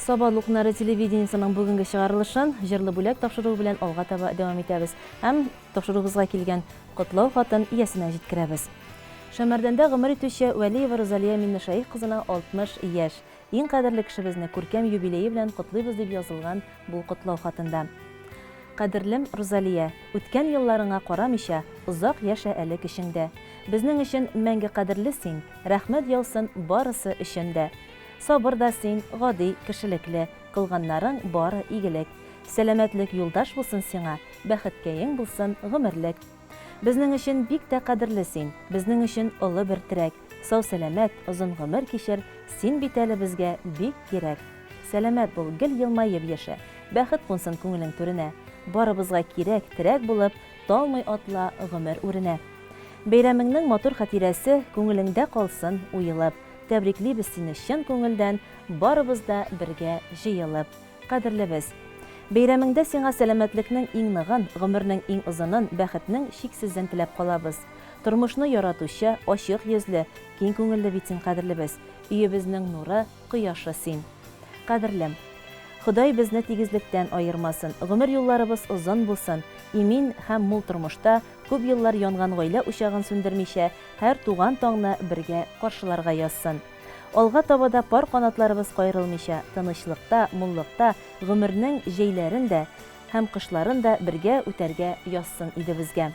Sabahlıqları televidenиясының бүгінгі шығарылышын жырлы бүләк тапшыру белән алга таба дәвам итәбез. Һәм тапшыруыбызга килгән котлау хатын иясенә җиткерәбез. Шәмәрдәндә гомер итүче Вәлиева Розалия Миннешаих кызына 60 яшь. Иң кадерле кешебезне күркәм юбилее белән котлыйбыз дип язылган бу котлау хатында. Кадерлем Розалия, үткән елларыңа карамыйча, узак яшә әле кешеңдә. Безнең өчен мәңге кадерле син, рәхмәт яусын барысы өчен дә. Сабыр да син, гади, кешелекле, кылганнарың бары игелек. Сәламәтлек юлдаш булсын сиңа, бәхеткәең булсын гомерлек. Безнең өчен бик тә кадерле син, безнең өчен олы бер терәк. Сау сәламәт, озын гомер кичер, син бит әле безгә бик кирәк. Сәламәт бул, гел елмаеп яшә, бәхет кунсын күңелең түренә. Барыбызга кирәк, терәк булып, талмый атла гомер үренә. Бәйрәмеңнең матур хатирәсе күңелеңдә калсын уелып. Тәбриклибез сине чын күңелдән, барыбыз да бергә җыелып. Кадерлебез, бәйрәмеңдә сиңа сәламәтлекнең иң ныгын, гомернең иң озынын, бәхетнең чиксездән теләп калабыз. Тормышны яратучы, ачык йөзле, киң күңелле бит син, кадерлебез. Өебезнең нуры, кояшы син. Кадерлем, Ходай безне тигезлектән айырмасын, гомер юлларыбыз озын булсын. Имин һәм мул тормышта күп еллар янган гаилә учагын сүндермичә, һәр туган таңны бергә каршыларга язсын. Алга табада пар канатларыбыз кайрылмыйча, тынычлыкта, муллыкта, гомернең җәйләрен дә һәм кышларын да бергә үтәргә язсын иде безгә.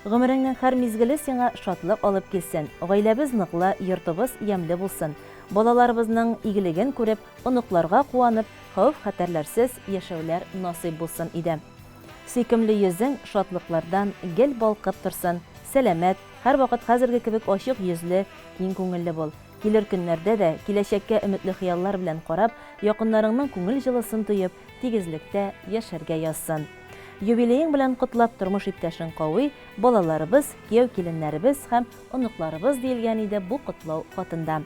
Гомереңнең һәр мизгеле сиңа шатлык алып килсен, гаиләбез ныклы, йортыбыз ямьле булсын. Балаларыбызның игелеген күреп, оныкларга куанып, хәвеф-хәтәрләрсез яшәүләр насыйп булсын иде. Сөйкемле йөзең шатлыклардан гел балкып торсын, сәламәт, һәр вакыт хәзерге кебек ачык йөзле, киң күңелле бул. Килер көннәрдә дә киләчәккә өметле хыяллар белән карап, якыннарыңның күңел җылысын тоеп, тигезлектә яшәргә язсын. Юбилеең белән котлап тормыш иптәшең кавый, балаларыбыз, кияү киленнәребез һәм оныкларыбыз диелгән иде бу котлау хатында.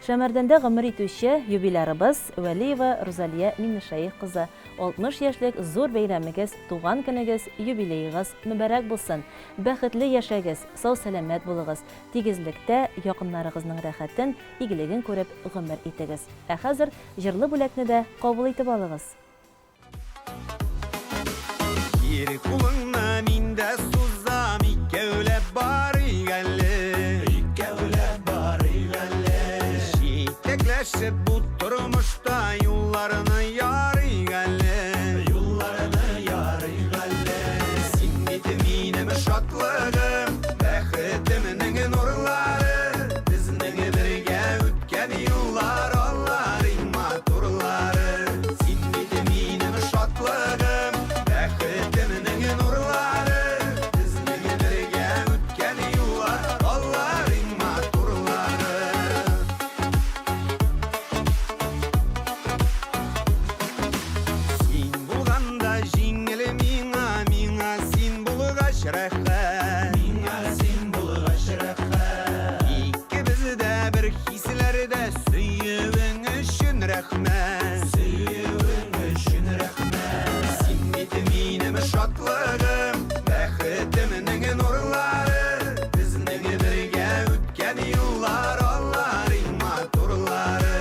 Шәмәрдәндә гомер итүче юбилярыбыз Вәлиева Розалия Миннешаих кызы. 60 яшьлек зур бәйрәмегез, туган көнегез, юбилеегыз мөбарәк булсын. Бәхетле яшәгез, сау сәламәт булыгыз. Тигезлектә якыннарыгызның рәхәтен, игелеген күреп гомер итегез. Ә хәзер җырлы бүләкне дә кабул итеп алыгыз. Ир кулыңна миндә сузам, икәүләп барый әле. Икәүләп барый әле. Җитәкләшеп бу тормышта юлларны ярый әле. Юлларны ярый әле. Син бит минем шатлыгым, бәхетемнең нурлары. Безнең бергә үткән юллар, алларың матурлары. Син бит минем шатлыгым, бәхетемнең нурлары. Безнең бергә үткән юллар, алларың матурлары. Син булганда җиңел миңа син булгач рәхәт. Миңа син булгач рәхәт. Икебез дә бер хисләрдә сөюең өчен рәхмәт. Сөюең өчен рәхмәт. Син бит минем шатлыгым, бәхетемнең нурлары. Безнең бергә үткән юллар, алларың матурлары.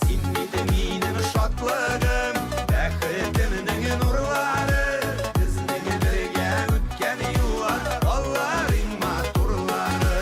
Син бит минем шатлыгым, бәхетемнең нурлары. Безнең бергә үткән юллар, алларың матурлары.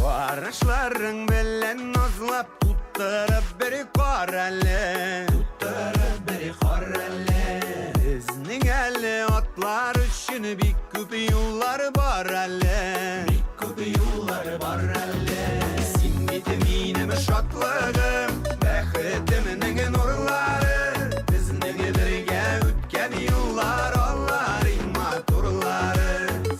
Карашларың белән назлап туттырып бер кар әле. Туттырып бер кар әле. Безнең әле атлар өчен бик күп юллар бар әле. Бик күп юллар бар әле. Син бит минем шатлыгым, бәхетемнең нурлары. Безнең бергә үткән юллар, алларың матурлары.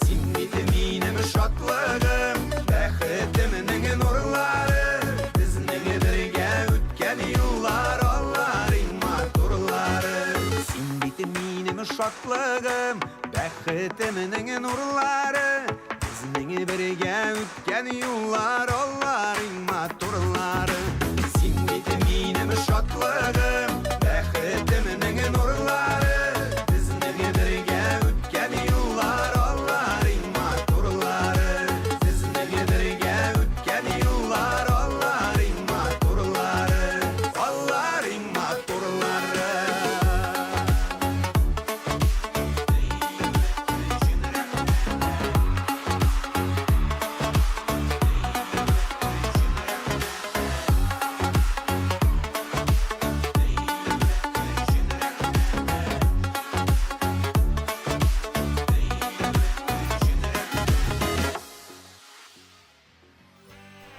Син бит минем шатлыгым, бәхетемнең нурлары. Безнең бергә үткән юллар, алларың матурлары. Син бит минем шатлыгым, бәхетемнең нурлары. Безнең бергә үткән ötken yıllar onların maturları. Sen benim şatlığım, bəxtiminin nurları. Bizning birge ötken yıllar onların maturları. Bizning birge ötken yıllar onların maturları. Onların maturları.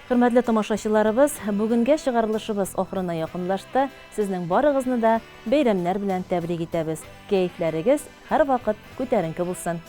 Hürmetli tamaşaçılarыбыз, bugünkü çıgarılışыбыз oxuruna yakınlaştı. Sizning barıгызны da beyramlar bilen təbrik etәбез. Keyiflәрегез һәр вакыт күтәренке булсын.